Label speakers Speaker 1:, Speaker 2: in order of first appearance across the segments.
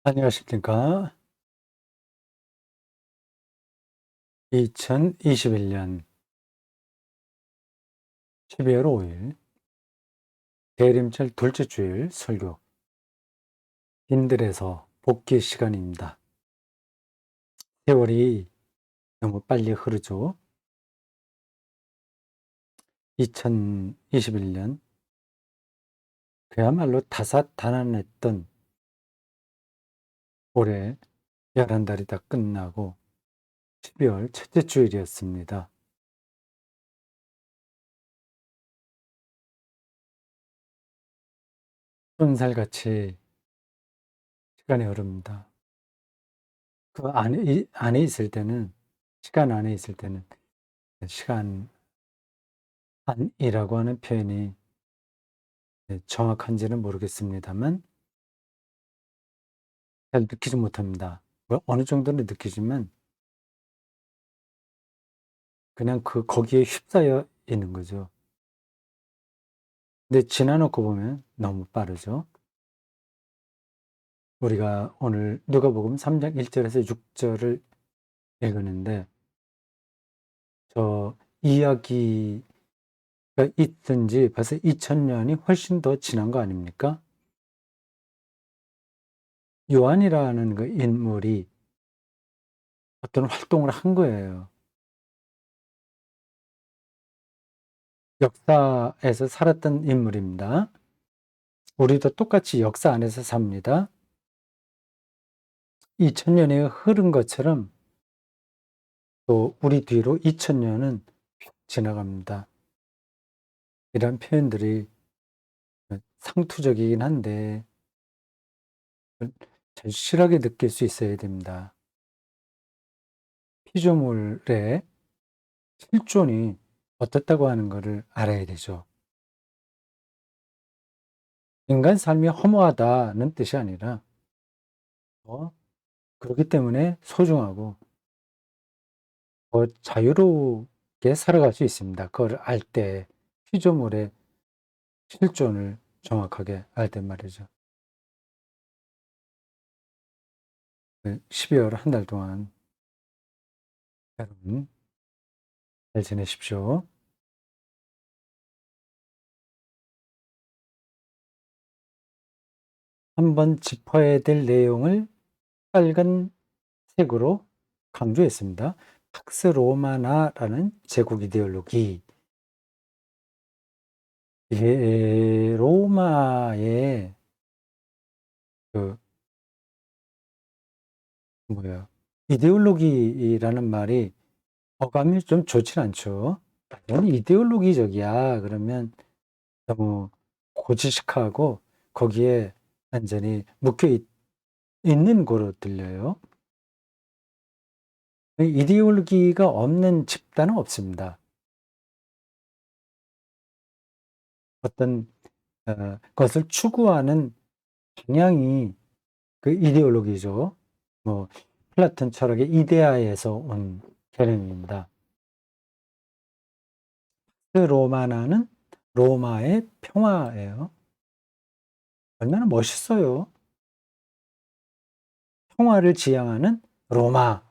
Speaker 1: 안녕하십니까. 2021년 12월 5일 대림절 둘째 주일 설교 빈들에서 복귀 시간입니다. 세월이 너무 빨리 흐르죠. 2021년 그야말로 다사다난했던 올해 11달이 다 끝나고 12월 첫째 주일이었습니다. 쏜살같이 시간이 흐릅니다. 그 안에 있을 때는 시간 안에 있을 때는 시간 안이라고 하는 표현이 정확한지는 모르겠습니다만 잘 느끼지 못합니다. 뭐 어느 정도는 느끼지만 그냥 거기에 휩싸여 있는 거죠. 근데 지나 놓고 보면 너무 빠르죠. 우리가 오늘 누가복음 3장 1 절에서 6 절을 읽었는데 저 이야기가 있은 지 벌써 2000년이 훨씬 더 지난 거 아닙니까? 요한이라는 그 인물이 어떤 활동을 한 거예요. 역사에서 살았던 인물입니다. 우리도 똑같이 역사 안에서 삽니다. 2000년이 흐른 것처럼 또 우리 뒤로 2000년은 지나갑니다. 이런 표현들이 상투적이긴 한데 절실하게 느낄 수 있어야 됩니다. 피조물의 실존이 어떻다고 하는 것을 알아야 되죠. 인간 삶이 허무하다는 뜻이 아니라 그렇기 때문에 소중하고 더 자유롭게 살아갈 수 있습니다. 그걸 알 때 피조물의 실존을 정확하게 알 때 말이죠. 12월 한 달 동안 여러분 잘 지내십시오. 한번 짚어야 될 내용을 빨간색으로 강조했습니다. 팍스 로마나라는 제국 이데올로기. 이게 로마의 그 뭐야 이데올로기라는 말이 어감이 좀 좋진 않죠. "너는 이데올로기적이야." 그러면 너무 고지식하고 거기에 완전히 묶여 있는 거로 들려요. 이데올로기가 없는 집단은 없습니다. 어떤 것을 추구하는 방향이 그 이데올로기죠. 뭐 플라톤 철학의 이데아에서 온 개념입니다. 그 로마나는 로마의 평화예요. 얼마나 멋있어요. 평화를 지향하는 로마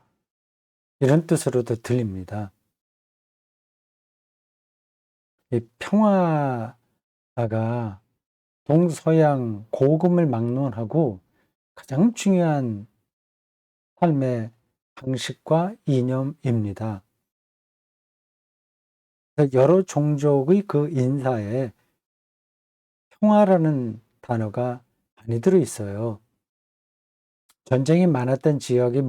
Speaker 1: 이런 뜻으로도 들립니다. 이 평화가 동서양 고금을 막론하고 가장 중요한 삶의 방식과 이념입니다. 여러 종족의 그 인사에 평화라는 단어가 많이 들어 있어요. 전쟁이 많았던 지역의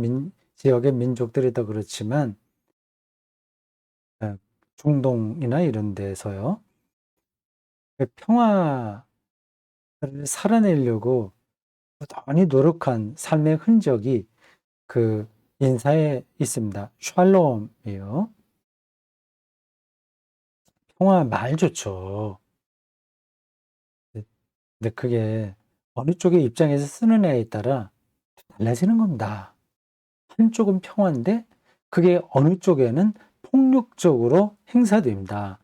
Speaker 1: 민족들이 더 그렇지만 중동이나 이런 데서요. 그 평화를 살아내려고 부단히 노력한 삶의 흔적이 그 인사에 있습니다. 샬롬이요. 평화 말 좋죠. 네, 근데 그게 어느 쪽의 입장에서 쓰느냐에 따라 달라지는 겁니다. 한쪽은 평화인데 그게 어느 쪽에는 폭력적으로 행사됩니다.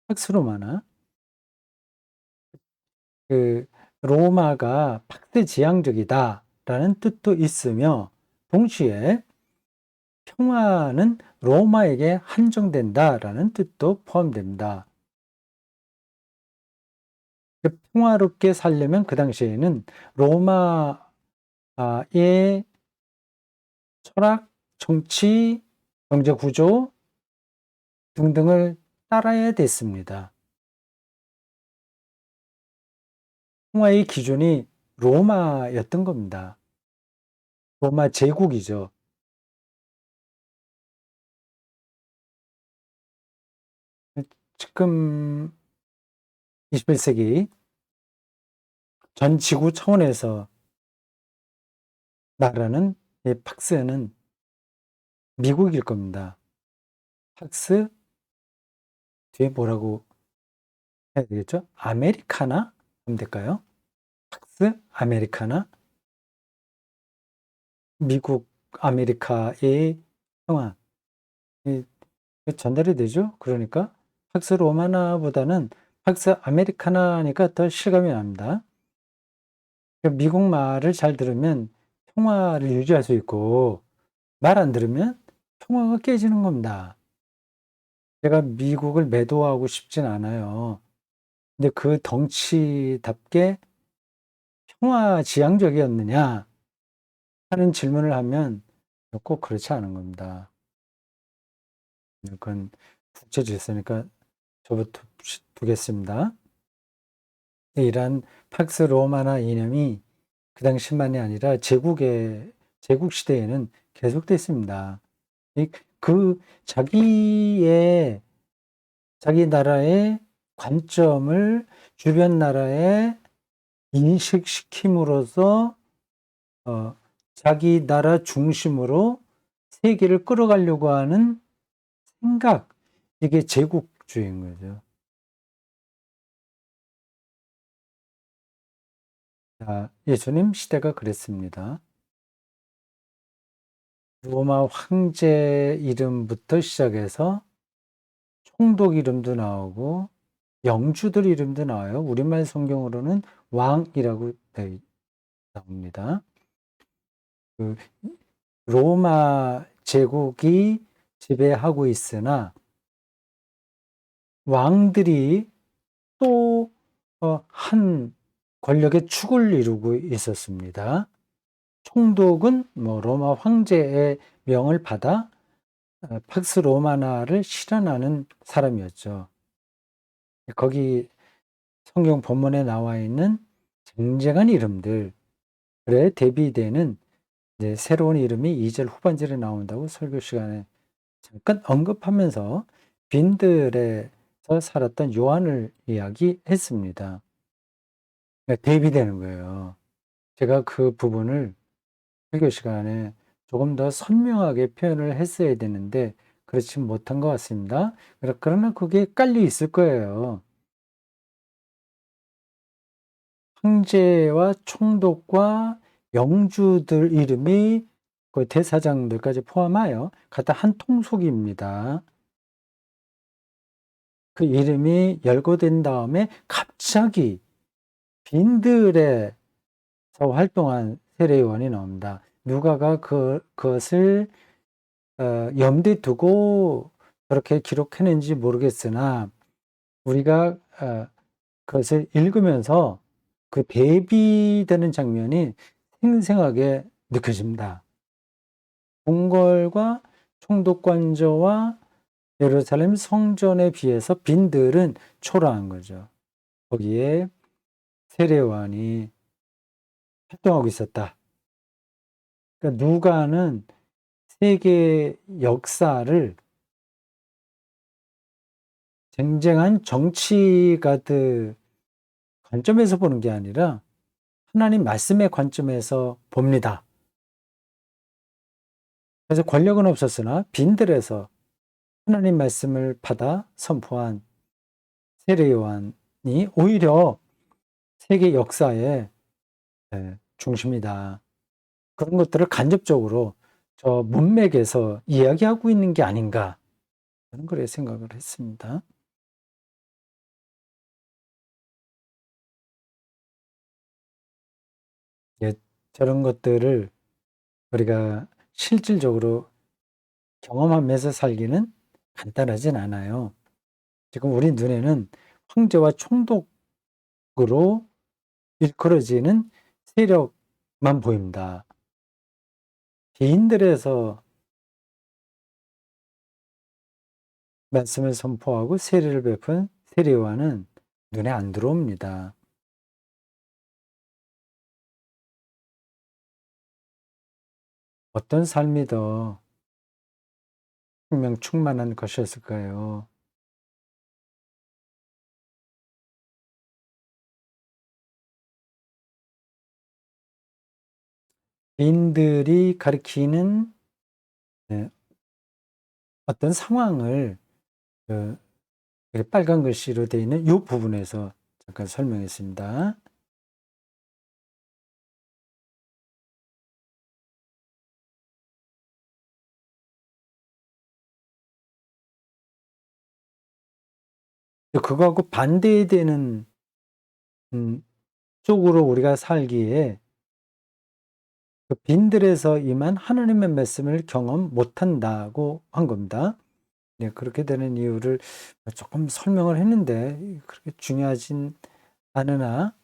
Speaker 1: 팍스로마나 그 로마가 팍스지향적이다. 된다라는 뜻도 있으며 동시에 평화는 로마에게 한정된다라는 뜻도 포함됩니다. 평화롭게 살려면 그 당시에는 로마의 철학, 정치, 경제 구조 등등을 따라야 됐습니다. 평화의 기준이 로마였던 겁니다. 로마 제국이죠. 지금 21세기 전 지구 차원에서 말하는 이 팍스는 미국일 겁니다. 팍스 뒤에 뭐라고 해야 되겠죠? 아메리카나 하면 될까요? 팍스 아메리카나 미국 아메리카의 평화 전달이 되죠. 그러니까 팍스 로마나보다는 팍스 아메리카나니까 더 실감이 납니다. 미국 말을 잘 들으면 평화를 유지할 수 있고 말 안 들으면 평화가 깨지는 겁니다. 제가 미국을 매도하고 싶진 않아요. 근데 그 덩치답게 평화지향적이었느냐 하는 질문을 하면 꼭 그렇지 않은 겁니다. 그건 국제 질서니까 저부터 두겠습니다. 이러한 팍스 로마나 이념이 그 당시만이 아니라 제국 시대에는 계속됐습니다. 그 자기 나라의 관점을 주변 나라에 인식시킴으로써 자기 나라 중심으로 세계를 끌어가려고 하는 생각, 이게 제국주의인 거죠. 자, 예수님 시대가 그랬습니다. 로마 황제 이름부터 시작해서 총독 이름도 나오고 영주들 이름도 나와요. 우리말 성경으로는 왕이라고 나옵니다. 그 로마 제국이 지배하고 있으나 왕들이 또 한 권력의 축을 이루고 있었습니다. 총독은 로마 황제의 명을 받아 팍스 로마나를 실현하는 사람이었죠. 거기 성경 본문에 나와 있는 쟁쟁한 이름들에 대비되는 이제 새로운 이름이 2절 후반절에 나온다고 설교 시간에 잠깐 언급하면서 빈들에서 살았던 요한을 이야기했습니다. 대비되는 거예요. 제가 그 부분을 설교 시간에 조금 더 선명하게 표현을 했어야 되는데 그렇지 못한 것 같습니다. 그러나 그게 깔려 있을 거예요. 황제와 총독과 영주들 이름이 그 대사장들까지 포함하여 갖다 한 통속입니다. 그 이름이 열거된 다음에 갑자기 빈들에서 활동한 세례요한이 나옵니다. 누가가 그것을 염두에 두고 그렇게 기록했는지 모르겠으나 우리가 그것을 읽으면서 그 대비되는 장면이 생생하게 느껴집니다. 궁궐과 총독관저와 예루살렘 성전에 비해서 빈들은 초라한 거죠. 거기에 세례요한이 활동하고 있었다. 그러니까 누가는 세계 역사를 쟁쟁한 정치가들 관점에서 보는 게 아니라 하나님 말씀의 관점에서 봅니다. 그래서 권력은 없었으나 빈들에서 하나님 말씀을 받아 선포한 세례 요한이 오히려 세계 역사의 중심이다. 그런 것들을 간접적으로 저 문맥에서 이야기하고 있는 게 아닌가 저는 그렇게 생각을 했습니다. 예, 저런 것들을 우리가 실질적으로 경험하면서 살기는 간단하진 않아요. 지금 우리 눈에는 황제와 총독으로 일컬어지는 세력만 보입니다. 개인들에서 말씀을 선포하고 세례를 베푼 세례요한은 눈에 안 들어옵니다. 어떤 삶이 더 생명 충만한 것이었을까요? 개인들이 가리키는 네, 어떤 상황을 그 빨간 글씨로 되어 있는 이 부분에서 잠깐 설명했습니다. 그거하고 반대되는 쪽으로 우리가 살기에 그 빈들에서 임한 하나님의 말씀을 경험 못한다고 한 겁니다. 네, 그렇게 되는 이유를 조금 설명을 했는데 그렇게 중요하진 않으나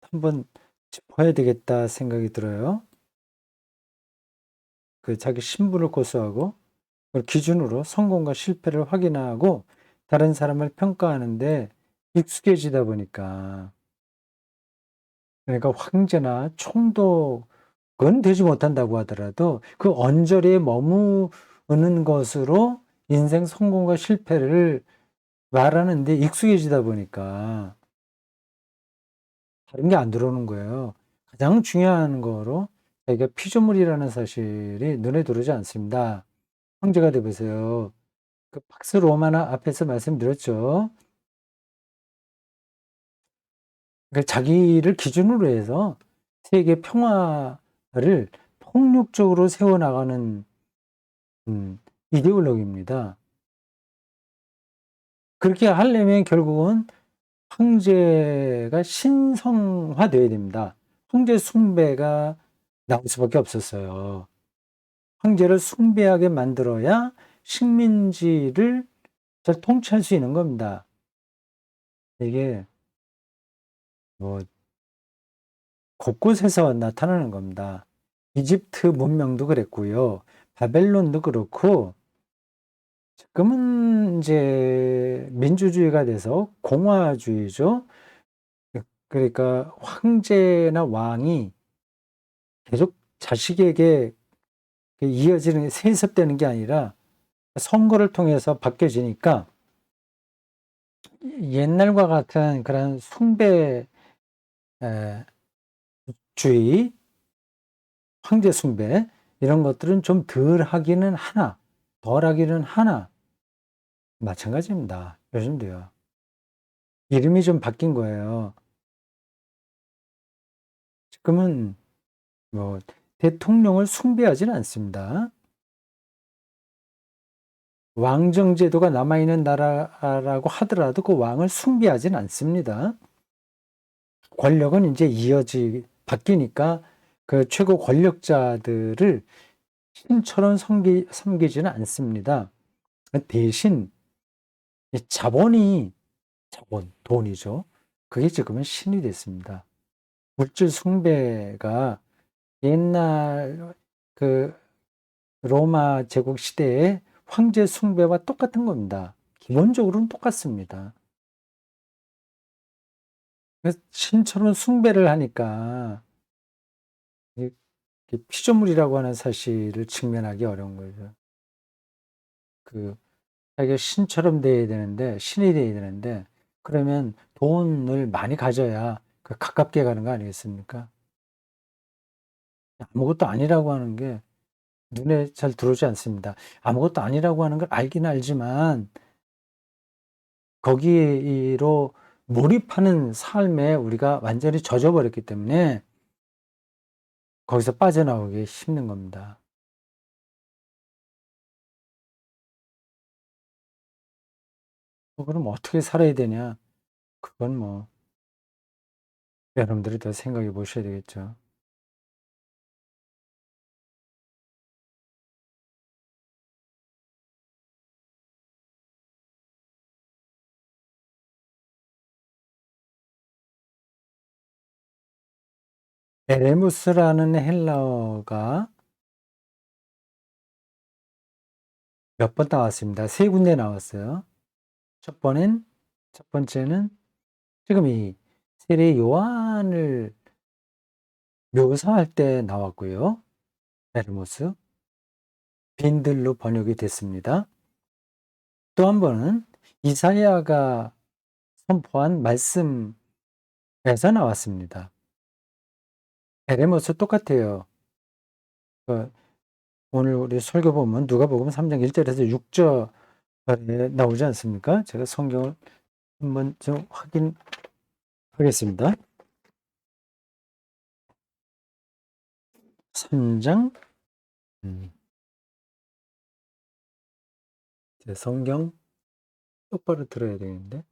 Speaker 1: 한번 짚어야 되겠다 생각이 들어요. 그 자기 신분을 고수하고 그걸 기준으로 성공과 실패를 확인하고 다른 사람을 평가하는데 익숙해지다 보니까 그러니까 황제나 총독은 되지 못한다고 하더라도 그 언저리에 머무는 것으로 인생 성공과 실패를 말하는데 익숙해지다 보니까 다른 게 안 들어오는 거예요. 가장 중요한 거로 자기가 피조물이라는 사실이 눈에 들어오지 않습니다. 황제가 돼 보세요. 그 팍스 로마나 앞에서 말씀드렸죠. 그러니까 자기를 기준으로 해서 세계 평화를 폭력적으로 세워나가는 이데올로기입니다. 그렇게 하려면 결국은 황제가 신성화돼야 됩니다. 황제 숭배가 나올 수밖에 없었어요. 황제를 숭배하게 만들어야 식민지를 잘 통치할 수 있는 겁니다. 이게 뭐 곳곳에서 나타나는 겁니다. 이집트 문명도 그랬고요. 바벨론도 그렇고 지금은 이제 민주주의가 돼서 공화주의죠. 그러니까 황제나 왕이 계속 자식에게 이어지는 세습되는 게 아니라 선거를 통해서 바뀌어지니까 옛날과 같은 그런 숭배주의, 황제 숭배 이런 것들은 좀 덜 하기는 하나, 덜 하기는 하나 마찬가지입니다. 요즘도요. 이름이 좀 바뀐 거예요. 지금은 뭐 대통령을 숭배하지는 않습니다. 왕정제도가 남아있는 나라라고 하더라도 그 왕을 숭배하지는 않습니다. 권력은 이제 바뀌니까 그 최고 권력자들을 신처럼 섬기지는 않습니다. 대신 이 돈이죠. 그게 지금은 신이 됐습니다. 물질 숭배가 옛날 그 로마 제국 시대의 황제 숭배와 똑같은 겁니다. 기본적으로는 똑같습니다. 그래서 신처럼 숭배를 하니까 피조물이라고 하는 사실을 직면하기 어려운 거죠. 자기가 신처럼 돼야 되는데, 신이 돼야 되는데, 그러면 돈을 많이 가져야 가깝게 가는 거 아니겠습니까? 아무것도 아니라고 하는 게 눈에 잘 들어오지 않습니다. 아무것도 아니라고 하는 걸 알긴 알지만, 거기로 몰입하는 삶에 우리가 완전히 젖어버렸기 때문에 거기서 빠져나오기 힘든 겁니다. 그럼 어떻게 살아야 되냐? 그건 뭐 여러분들이 더 생각해 보셔야 되겠죠. 에레무스라는 헬라어가 몇 번 나왔습니다. 세 군데 나왔어요. 첫 번째는 지금 이 세례 요한을 묘사할 때 나왔고요. 에르모스. 빈들로 번역이 됐습니다. 또 한 번은 이사야가 선포한 말씀에서 나왔습니다. 에레모스 똑같아요. 오늘 우리 설교 보면 누가복음 3장 1절에서 6절에 나오지 않습니까? 제가 성경을 한번 좀 확인하겠습니다. 3장 성경 똑바로 들어야 되는데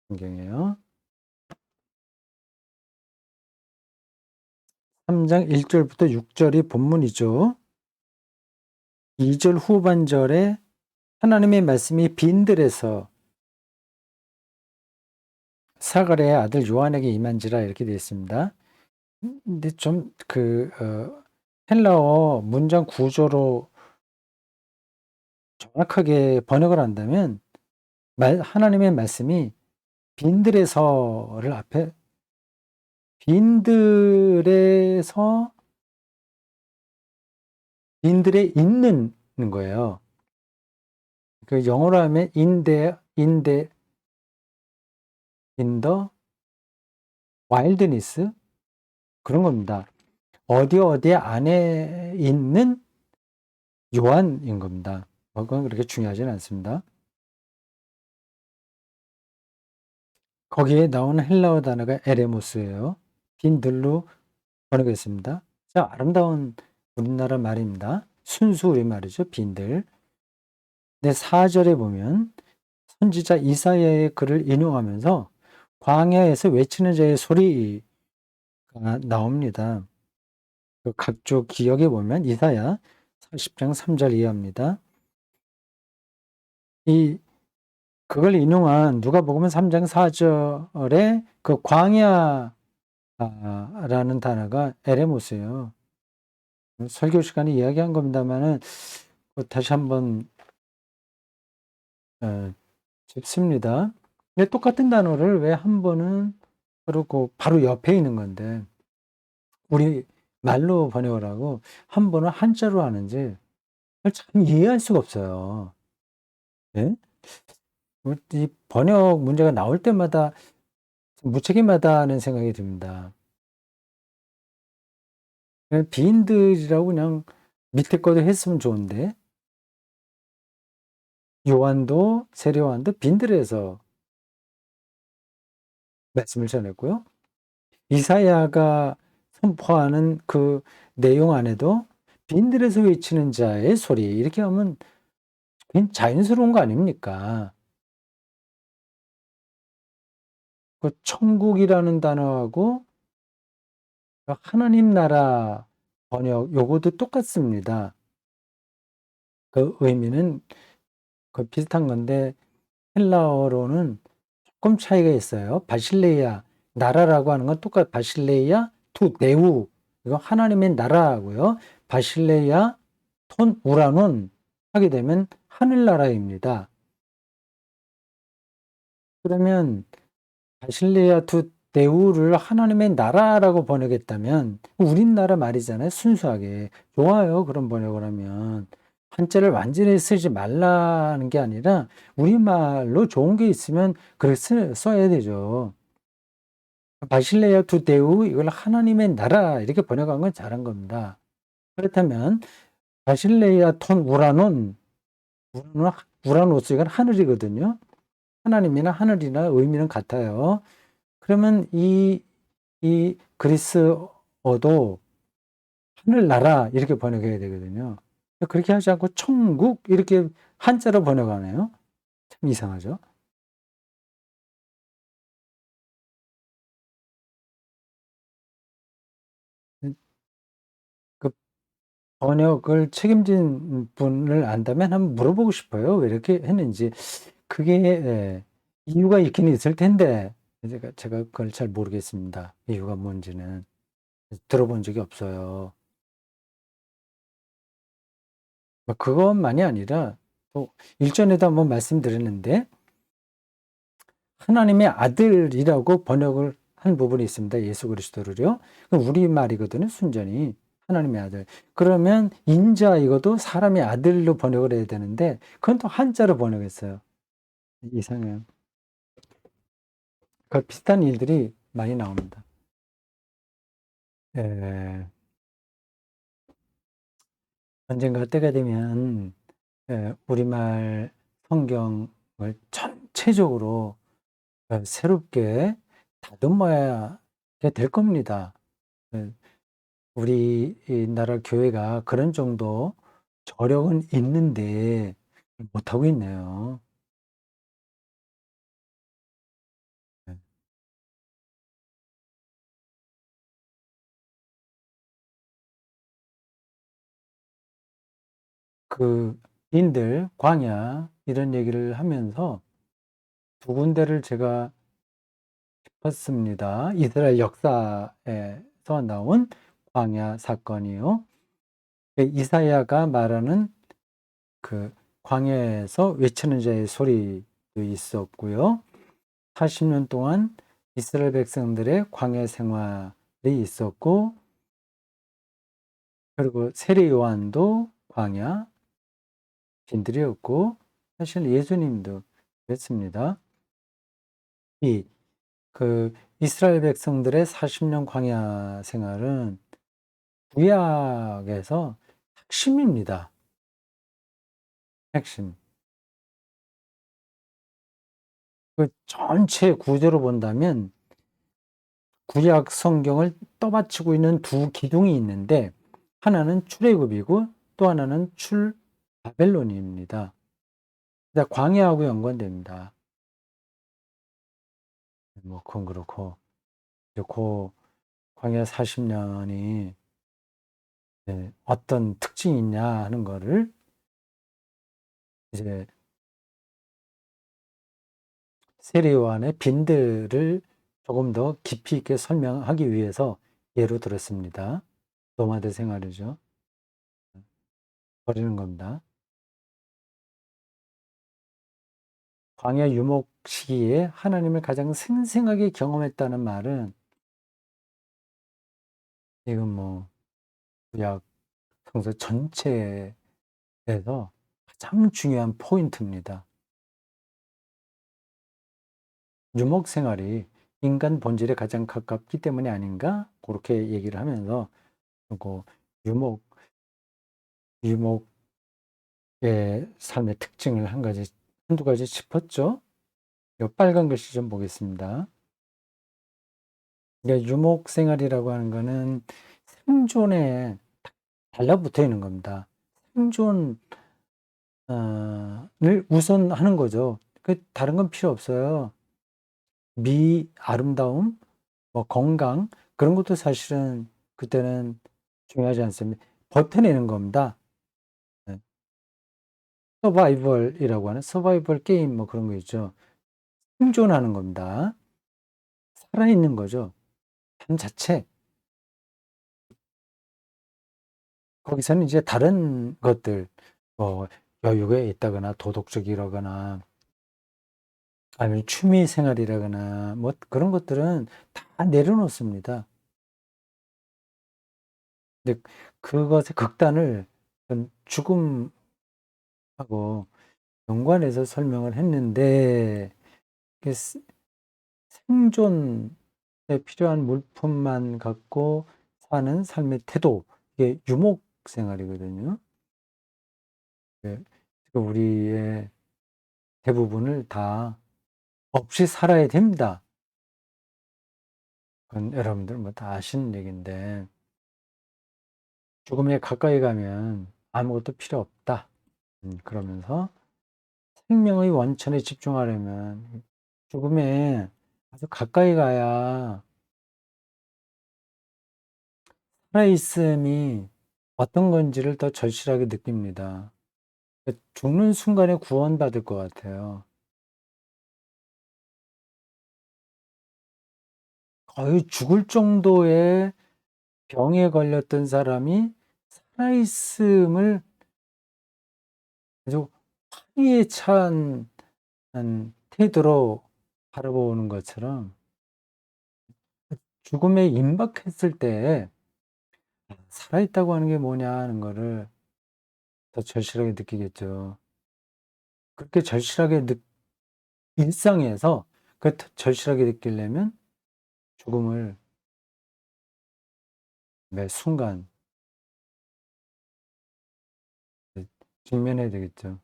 Speaker 1: 성경이에요. 3장 1절부터 6절이 본문이죠. 2절 후반절에 하나님의 말씀이 빈들에서 사가랴의 아들 요한에게 임한지라 이렇게 되어 있습니다. 근데 좀 헬라어 문장 구조로 정확하게 번역을 한다면 하나님의 말씀이 빈들에서를 앞에 빈들에 있는 거예요. 그 영어로 하면 in the wilderness 그런 겁니다. 어디 안에 있는 요한인 겁니다. 그건 그렇게 중요하지는 않습니다. 거기에 나오는 헬라어 단어가 에레모스예요. 빈들로 번역했습니다. 자, 아름다운 우리나라 말입니다. 순수 우리말이죠. 빈들. 근데 4절에 보면 선지자 이사야의 글을 인용하면서 광야에서 외치는 자의 소리가 나옵니다. 그 각조 기역에 보면 이사야 40장 3절 이하입니다. 그걸 인용한 누가복음 3장 4절에 그 광야라는 단어가 에레모스예요. 설교 시간에 이야기한 겁니다만은 다시 한번 짚습니다. 근데 똑같은 단어를 왜 한 번은 그렇고 바로 옆에 있는 건데 우리 말로 번역을 하고 한 번은 한자로 하는지 참 이해할 수가 없어요. 네? 이 번역 문제가 나올 때마다 무책임하다는 생각이 듭니다. 비인들이라고 그냥 밑에 거도 했으면 좋은데 세례 요한도 빈들에서 말씀을 전했고요. 이사야가 선포하는 그 내용 안에도 빈들에서 외치는 자의 소리 이렇게 하면 그냥 자연스러운 거 아닙니까? 그 천국이라는 단어하고 하나님 나라 번역 요거도 똑같습니다. 그 의미는 거의 비슷한 건데 헬라어로는 조금 차이가 있어요. 바실레이아 나라라고 하는 건 바실레이아 투 네우 이거 하나님의 나라고요. 바실레이아 톤 우라논 하게 되면 하늘나라입니다. 그러면 바실레아 투 네우를 하나님의 나라라고 번역했다면 우리나라 말이잖아요. 순수하게 좋아요. 그런 번역을 하면 한자를 완전히 쓰지 말라는 게 아니라 우리말로 좋은 게 있으면 그렇게 써야 되죠. 바실레아 투 데우 이걸 하나님의 나라 이렇게 번역한 건 잘한 겁니다. 그렇다면 바실레아 톤 우라노스 이건 하늘이거든요. 하나님이나 하늘이나 의미는 같아요. 그러면 이 그리스어도 하늘나라 이렇게 번역해야 되거든요. 그렇게 하지 않고 천국 이렇게 한자로 번역하네요. 참 이상하죠. 그 번역을 책임진 분을 안다면 한번 물어보고 싶어요. 왜 이렇게 했는지. 그게 이유가 있긴 있을 텐데 제가 그걸 잘 모르겠습니다. 이유가 뭔지는. 들어본 적이 없어요. 그것만이 아니라 또 일전에도 한번 말씀드렸는데 하나님의 아들이라고 번역을 한 부분이 있습니다. 예수 그리스도를요. 우리말이거든요. 순전히 하나님의 아들. 그러면 인자 이것도 사람의 아들로 번역을 해야 되는데 그건 또 한자로 번역했어요. 이상해요. 그 비슷한 일들이 많이 나옵니다. 예, 언젠가 때가 되면 우리말 성경을 전체적으로 새롭게 다듬어야 될 겁니다. 예, 우리나라 교회가 그런 정도 저력은 있는데 못하고 있네요. 예. 그 인들, 광야 이런 얘기를 하면서 두 군데를 제가 봤습니다. 이스라엘 역사에서 나온 광야 사건이요. 이사야가 말하는 그 광야에서 외치는 자의 소리도 있었고요. 40년 동안 이스라엘 백성들의 광야 생활이 있었고, 그리고 세례 요한도 광야 빈들이었고, 사실 예수님도 그랬습니다. 이 이스라엘 백성들의 40년 광야 생활은 구약에서 핵심입니다. 핵심. 전체 구조로 본다면 구약 성경을 떠받치고 있는 두 기둥이 있는데 하나는 출애굽이고 또 하나는 출바벨론입니다. 광야하고 연관됩니다. 뭐 그건 그렇고 이제 그 광야 40년이 어떤 특징이 있냐 하는 거를 이제 세례 요한의 빈들을 조금 더 깊이 있게 설명하기 위해서 예로 들었습니다. 노마드 생활이죠. 버리는 겁니다. 광야 유목 시기에 하나님을 가장 생생하게 경험했다는 말은 이건 뭐 구약 성서 전체에서 가장 중요한 포인트입니다. 유목 생활이 인간 본질에 가장 가깝기 때문이 아닌가? 그렇게 얘기를 하면서 그 유목, 유목의 삶의 특징을 한두 가지 짚었죠. 이 빨간 글씨 좀 보겠습니다. 그러니까 유목 생활이라고 하는 거는 생존에 달라붙어 있는 겁니다. 생존을 우선하는 거죠. 다른 건 필요 없어요. 아름다움, 뭐 건강 그런 것도 사실은 그때는 중요하지 않습니다. 버텨내는 겁니다. 네. 서바이벌이라고 하는 서바이벌 게임 뭐 그런 거 있죠. 생존하는 겁니다. 살아있는 거죠. 삶 자체. 거기서는 이제 다른 것들, 뭐 여유가 있다거나 도덕적이라거나 아니면 취미 생활이라거나 뭐 그런 것들은 다 내려놓습니다. 근데 그것의 극단을 죽음하고 연관해서 설명을 했는데 생존에 필요한 물품만 갖고 사는 삶의 태도, 이게 유목 생활이거든요. 예, 우리의 대부분을 다 없이 살아야 됩니다. 그건 여러분들 뭐 다 아시는 얘기인데 죽음에 가까이 가면 아무것도 필요 없다. 그러면서 생명의 원천에 집중하려면 죽음에 아주 가까이 가야 살아있음이 어떤 건지를 더 절실하게 느낍니다. 죽는 순간에 구원받을 것 같아요. 거의 죽을 정도의 병에 걸렸던 사람이 살아있음을 아주 화기에 찬 태도로 바라보는 것처럼 죽음에 임박했을 때 살아있다고 하는 게 뭐냐 하는 거를 더 절실하게 느끼겠죠. 그렇게 절실하게 일상에서 그 절실하게 느끼려면 죽음을 매 순간 직면해야 되겠죠.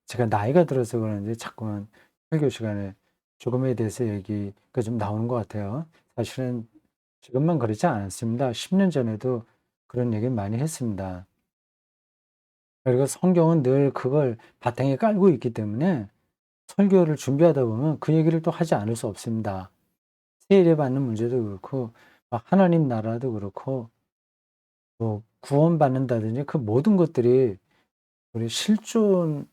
Speaker 1: 제가 나이가 들어서 그런지 자꾸만 설교 시간에 죽음에 대해서 얘기가 좀 나오는 것 같아요. 사실은 지금만 그렇지 않았습니다. 10년 전에도 그런 얘기 많이 했습니다. 그리고 성경은 늘 그걸 바탕에 깔고 있기 때문에 설교를 준비하다 보면 그 얘기를 또 하지 않을 수 없습니다. 세례 받는 문제도 그렇고, 하나님 나라도 그렇고, 뭐 구원받는다든지 그 모든 것들이 우리 실존에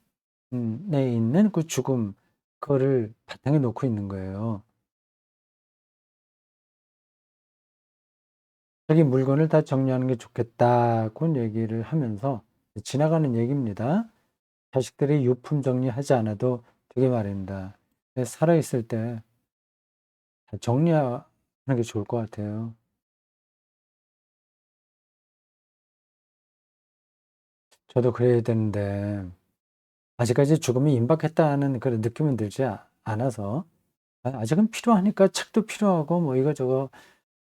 Speaker 1: 있는 그 죽음, 그거를 바탕에 놓고 있는 거예요. 자기 물건을 다 정리하는 게 좋겠다고 얘기를 하면서 지나가는 얘기입니다. 자식들이 유품 정리하지 않아도 되게 말입니다. 살아있을 때 정리하는 게 좋을 것 같아요. 저도 그래야 되는데 아직까지 죽음이 임박했다는 그런 느낌은 들지 않아서 아직은 필요하니까 책도 필요하고 뭐 이거저거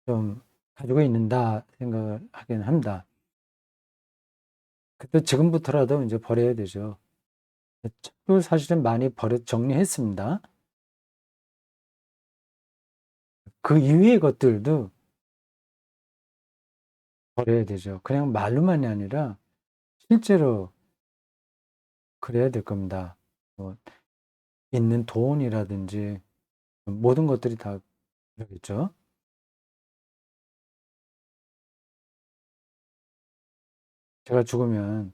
Speaker 1: 좀 가지고 있는다 생각을 하긴 합니다. 그때 지금부터라도 이제 버려야 되죠. 책도 사실은 많이 정리했습니다. 그 이외의 것들도 버려야 되죠. 그냥 말로만이 아니라 실제로 그래야 될 겁니다. 뭐 있는 돈이라든지 모든 것들이 다 그러겠죠. 제가 죽으면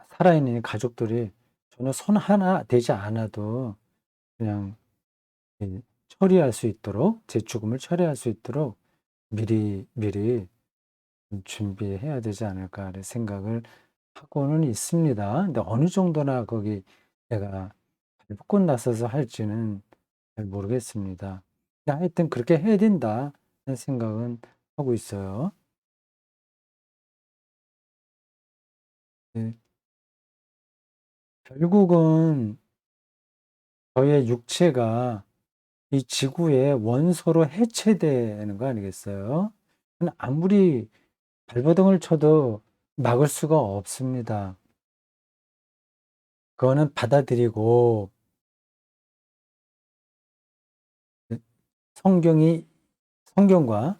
Speaker 1: 살아있는 가족들이 전혀 손 하나 대지 않아도 그냥 처리할 수 있도록, 제 죽음을 처리할 수 있도록 미리 준비해야 되지 않을까 하는 생각을 하고는 있습니다. 근데 어느 정도나 거기 내가 발벗고 나서서 할지는 잘 모르겠습니다. 근데 하여튼 그렇게 해야 된다 는 생각은 하고 있어요. 네. 결국은 저의 육체가 이 지구의 원소로 해체되는 거 아니겠어요? 아무리 발버둥을 쳐도 막을 수가 없습니다. 그거는 받아들이고 성경이 성경과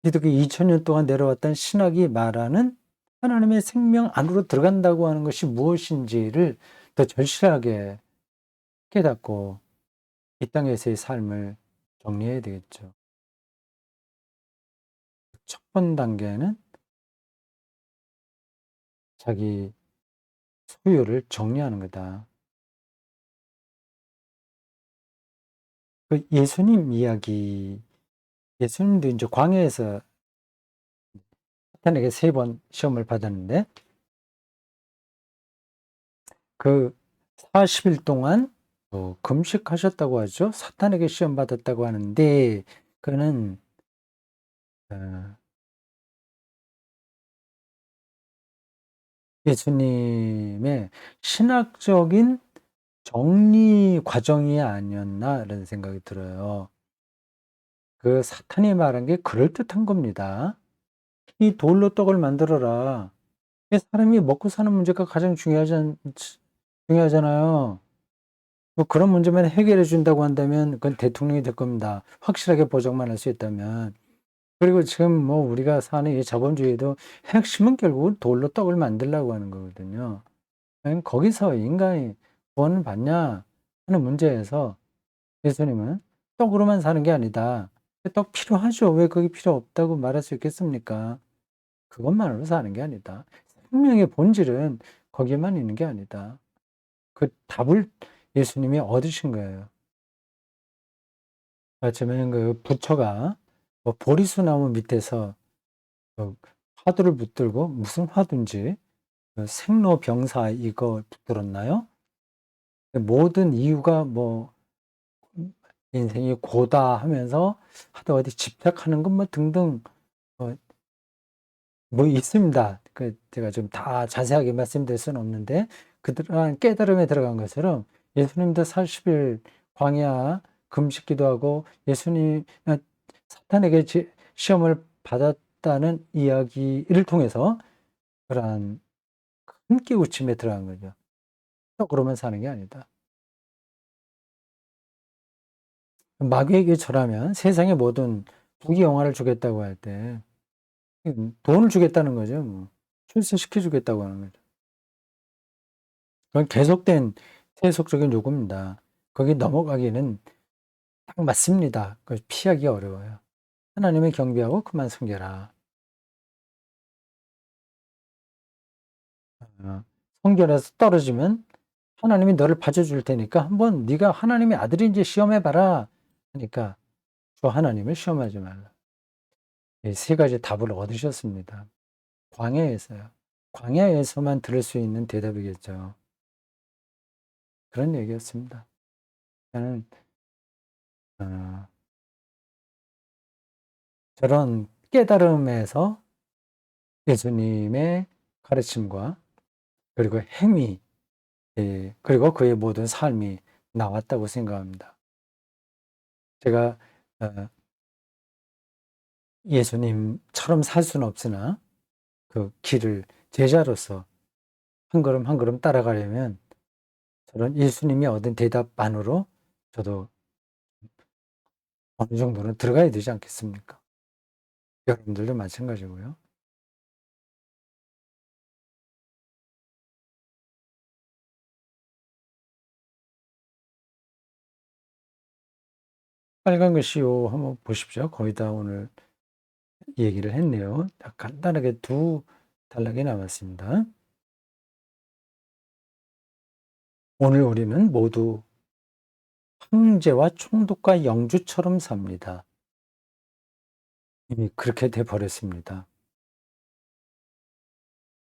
Speaker 1: 기독교 2000년 동안 내려왔던 신학이 말하는 하나님의 생명 안으로 들어간다고 하는 것이 무엇인지를 더 절실하게 깨닫고 이 땅에서의 삶을 정리해야 되겠죠. 첫 번 단계는 자기 소유를 정리하는 거다. 그 예수님 이야기, 예수님도 이제 광야에서 사탄에게 3번 시험을 받았는데 그 40일 동안 금식하셨다고 하죠. 사탄에게 시험 받았다고 하는데 그는 어, 예수님의 신학적인 정리 과정이 아니었나라는 생각이 들어요. 그 사탄이 말한 게 그럴듯한 겁니다. 이 돌로 떡을 만들어라. 이 사람이 먹고 사는 문제가 가장 중요하잖아요. 뭐 그런 문제만 해결해 준다고 한다면 그건 대통령이 될 겁니다. 확실하게 보장만 할 수 있다면. 그리고 지금 뭐 우리가 사는 이 자본주의도 핵심은 결국은 돌로 떡을 만들려고 하는 거거든요. 거기서 인간이 구원을 받냐 하는 문제에서 예수님은 떡으로만 사는 게 아니다. 떡 필요하죠. 왜 그게 필요 없다고 말할 수 있겠습니까? 그것만으로 사는 게 아니다. 생명의 본질은 거기에만 있는 게 아니다. 그 답을 예수님이 얻으신 거예요. 아침에 그 부처가 뭐 보리수나무 밑에서 화두를 붙들고 무슨 화두인지 생로병사 이거 붙들었나요? 모든 이유가 뭐 인생이 고다 하면서 하다 어디 집착하는 것 뭐 등등 어, 뭐 있습니다. 제가 좀 다 자세하게 말씀드릴 수는 없는데 그러한 깨달음에 들어간 것처럼 예수님도 40일 광야 금식 기도하고 예수님 사탄에게 시험을 받았다는 이야기를 통해서 그러한 큰 깨우침에 들어간 거죠. 그러면 사는 게 아니다. 마귀에게 절하면 세상의 모든 부귀영화를 주겠다고 할 때 돈을 주겠다는 거죠. 뭐. 출세시켜 주겠다고 하는 거죠. 그건 계속된 세속적인 요구입니다. 거기 넘어가기는 딱 맞습니다. 그걸 피하기 어려워요. 하나님을 경배하고 그만 섬겨라. 성결해서 떨어지면 하나님이 너를 봐줄 테니까 한번 네가 하나님의 아들인지 시험해봐라 하니까 주 하나님을 시험하지 말라. 이 세 가지 답을 얻으셨습니다. 광야에서요. 광야에서만 들을 수 있는 대답이겠죠. 그런 얘기였습니다. 저는 어, 저런 깨달음에서 예수님의 가르침과 그리고 행위, 그리고 그의 모든 삶이 나왔다고 생각합니다. 제가 예수님처럼 살 수는 없으나 그 길을 제자로서 한 걸음 한 걸음 따라가려면 저런 예수님이 얻은 대답만으로 저도 어느 정도는 들어가야 되지 않겠습니까? 여러분들도 마찬가지고요. 빨간 글씨요 한번 보십시오. 거의 다 오늘 얘기를 했네요. 간단하게 두 단락이 남았습니다. 오늘 우리는 모두 황제와 총독과 영주처럼 삽니다. 이미 그렇게 돼 버렸습니다.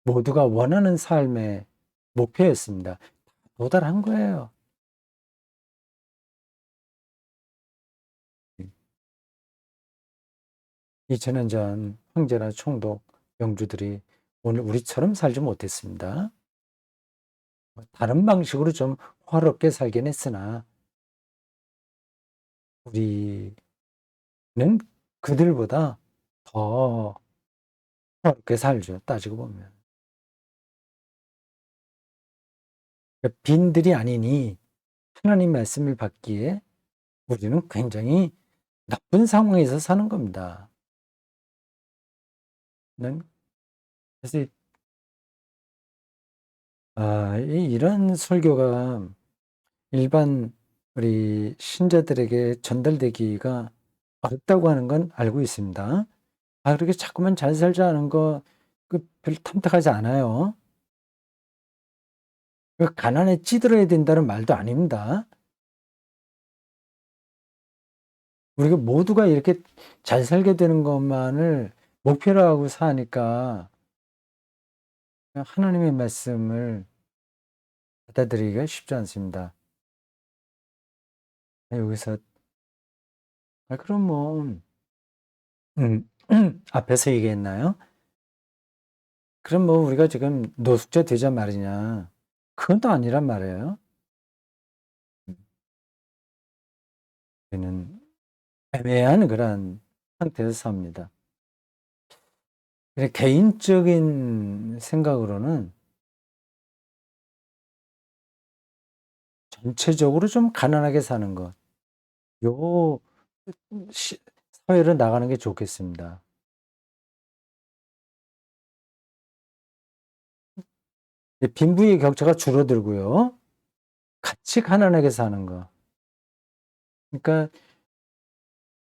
Speaker 1: 모두가 원하는 삶의 목표였습니다. 도달한 거예요. 2000년 전 황제나 총독, 영주들이 오늘 우리처럼 살지 못했습니다. 다른 방식으로 좀 화롭게 살긴 했으나 우리는 그들보다 더 화롭게 살죠. 따지고 보면. 빈들이 아니니 하나님 말씀을 받기에 우리는 굉장히 나쁜 상황에서 사는 겁니다. 그래서 이런 설교가 일반 우리 신자들에게 전달되기가 어렵다고 하는 건 알고 있습니다. 그렇게 자꾸만 잘 살자는 거 별로 탐탁하지 않아요. 가난에 찌들어야 된다는 말도 아닙니다. 우리가 모두가 이렇게 잘 살게 되는 것만을 목표로 하고 사니까 하나님의 말씀을 받아들이기가 쉽지 않습니다. 여기서 그럼 뭐 앞에서 얘기했나요? 그럼 뭐 우리가 지금 노숙자 되자 말이냐? 그건 또 아니란 말이에요. 우리는 애매한 그런 상태에서 삽니다. 개인적인 생각으로는 전체적으로 좀 가난하게 사는 것, 요 사회로 나가는 게 좋겠습니다. 빈부의 격차가 줄어들고요. 같이 가난하게 사는 거. 그러니까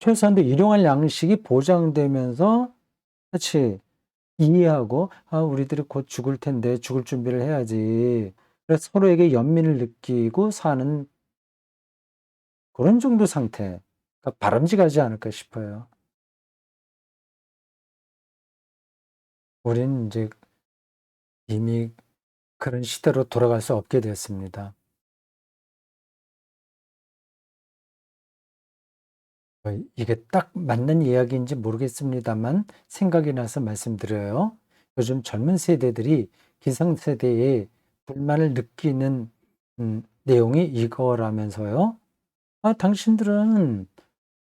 Speaker 1: 최소한도 일용할 양식이 보장되면서 같이 이해하고 우리들이 곧 죽을 텐데 죽을 준비를 해야지. 그래서 서로에게 연민을 느끼고 사는 그런 정도 상태가 바람직하지 않을까 싶어요. 우리는 이제 이미 그런 시대로 돌아갈 수 없게 됐습니다. 이게 딱 맞는 이야기인지 모르겠습니다만 생각이 나서 말씀드려요. 요즘 젊은 세대들이 기성세대의 불만을 느끼는 내용이 이거라면서요. 아, 당신들은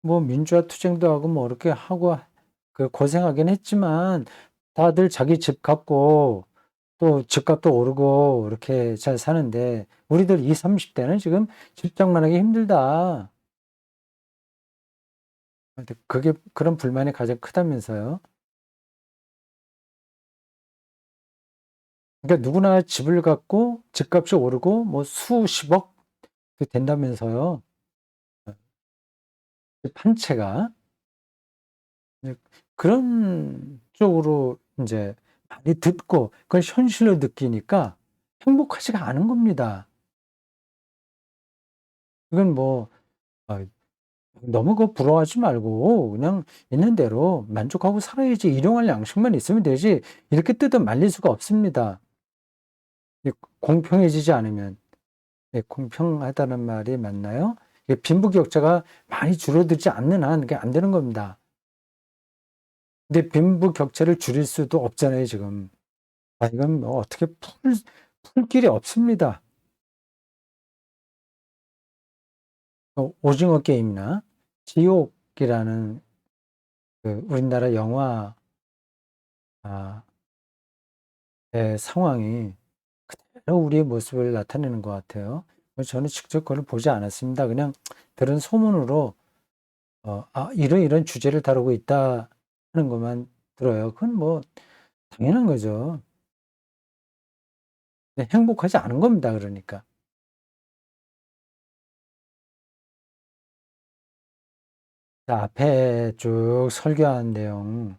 Speaker 1: 뭐 민주화 투쟁도 하고 뭐 이렇게 하고 고생하긴 했지만 다들 자기 집 갖고 또 집값도 오르고 이렇게 잘 사는데 우리들 20, 30대는 지금 집 장만하기 힘들다. 근데 그게 그런 불만이 가장 크다면서요. 그러니까 누구나 집을 갖고 집값이 오르고 뭐 수십억 된다면서요. 집 한 채가. 네, 그런 쪽으로 이제 많이 듣고 그걸 현실로 느끼니까 행복하지가 않은 겁니다. 이건 뭐 어 너무 부러워하지 말고 그냥 있는 대로 만족하고 살아야지. 일용할 양식만 있으면 되지. 이렇게 뜯어 말릴 수가 없습니다. 이 공평해지지 않으면. 예, 공평하다는 말이 맞나요? 이게 빈부격차가 많이 줄어들지 않는 한 그게 안 되는 겁니다. 근데 빈부격차를 줄일 수도 없잖아요, 지금. 아, 이건 뭐 어떻게 풀 길이 없습니다. 오징어 게임이나 지옥이라는 우리나라 영화 아 상황이 그대로 우리의 모습을 나타내는 것 같아요. 저는 직접 그걸 보지 않았습니다. 그냥 들은 소문으로 이런 주제를 다루고 있다 하는 것만 들어요. 그건 뭐 당연한 거죠. 네, 행복하지 않은 겁니다, 그러니까. 자, 앞에 쭉 설교한 내용을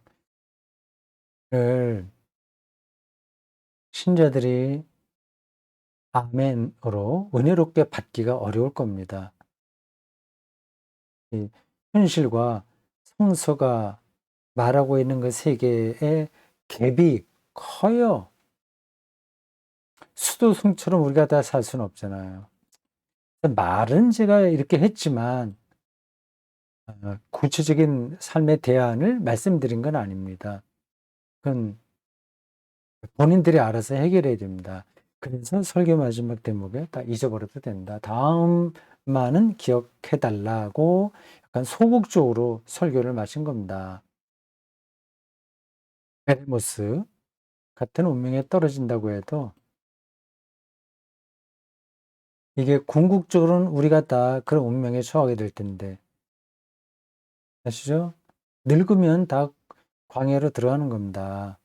Speaker 1: 신자들이 아멘으로 은혜롭게 받기가 어려울 겁니다. 이 현실과 성서가 말하고 있는 그 세계의 갭이 커요. 수도승처럼 우리가 다 살 수는 없잖아요. 말은 제가 이렇게 했지만 구체적인 삶의 대안을 말씀드린 건 아닙니다. 그건 본인들이 알아서 해결해야 됩니다. 그래서 설교 마지막 대목에 다 잊어버려도 된다. 다음만은 기억해 달라고 약간 소극적으로 설교를 마친 겁니다. 베레모스 같은 운명에 떨어진다고 해도 이게 궁극적으로는 우리가 다 그런 운명에 처하게 될 텐데 아시죠? 늙으면 다 광야로 들어가는 겁니다.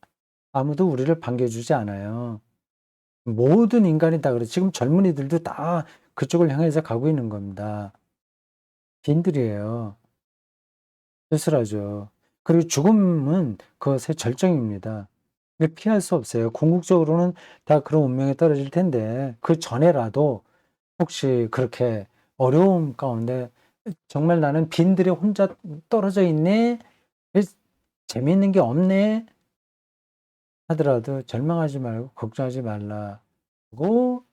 Speaker 1: 아무도 우리를 반겨주지 않아요. 모든 인간이 다 그래. 지금 젊은이들도 다 그쪽을 향해서 가고 있는 겁니다. 빈들이에요. 쓸쓸하죠. 그리고 죽음은 그것의 절정입니다. 이걸 피할 수 없어요. 궁극적으로는 다 그런 운명에 떨어질 텐데 그 전에라도 혹시 그렇게 어려움 가운데 '정말 나는 빈들에 혼자 떨어져 있네. 이 재미있는 게 없네.' 하더라도 절망하지 말고 걱정하지 말라고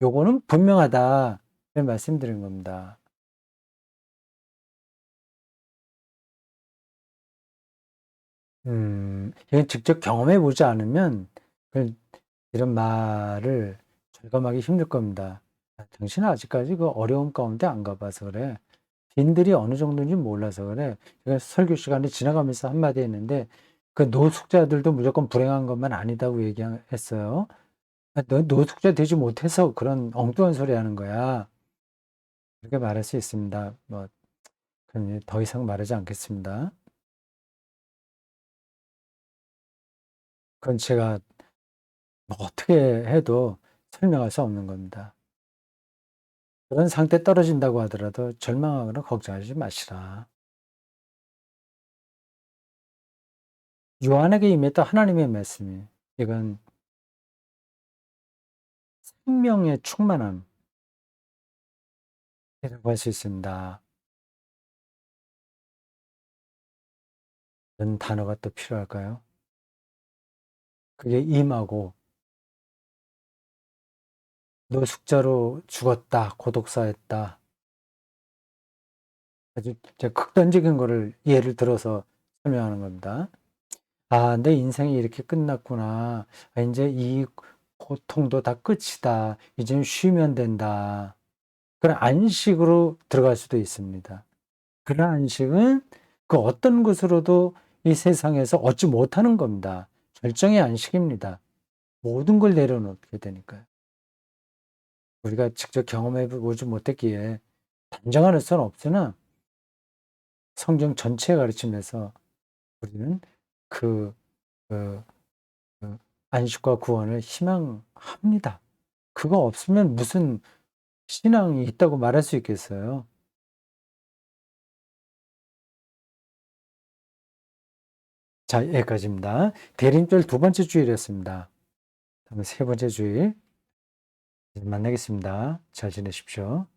Speaker 1: 요거는 분명하다. 이런 말씀드린 겁니다. 이건 직접 경험해 보지 않으면 그 이런 말을 절감하기 힘들 겁니다. "아, 당신은 아직까지 그 어려움 가운데 안 가 봐서 그래. 빈들이 어느 정도인지 몰라서 그래." 제가 설교 시간이 지나가면서 한마디 했는데 그 노숙자들도 무조건 불행한 것만 아니다고 얘기했어요. "아, 넌 노숙자 되지 못해서 그런 엉뚱한 소리 하는 거야." 그렇게 말할 수 있습니다. 뭐 그건 더 이상 말하지 않겠습니다. 그건 제가 뭐 어떻게 해도 설명할 수 없는 겁니다. 그런 상태에 떨어진다고 하더라도 절망하거나 걱정하지 마시라. 요한에게 임했던 하나님의 말씀이에요. 이건 생명의 충만함이라고 할 수 있습니다. 이런 단어가 또 필요할까요? 그게 임하고 노숙자로 죽었다, 고독사했다. 아주 이제 극단적인 거를 예를 들어서 설명하는 겁니다. 아, 내 인생이 이렇게 끝났구나. 아, 이제 이 고통도 다 끝이다. 이제 쉬면 된다. 그런 안식으로 들어갈 수도 있습니다. 그런 안식은 그 어떤 것으로도 이 세상에서 얻지 못하는 겁니다. 절정의 안식입니다. 모든 걸 내려놓게 되니까요. 우리가 직접 경험해 보지 못했기에 단정할 수는 없으나 성경 전체의 가르침에서 우리는 그, 그, 그 안식과 구원을 희망합니다. 그거 없으면 무슨 신앙이 있다고 말할 수 있겠어요? 자, 여기까지입니다. 대림절 두 번째 주일이었습니다. 다음에 세 번째 주일 만나겠습니다. 잘 지내십시오.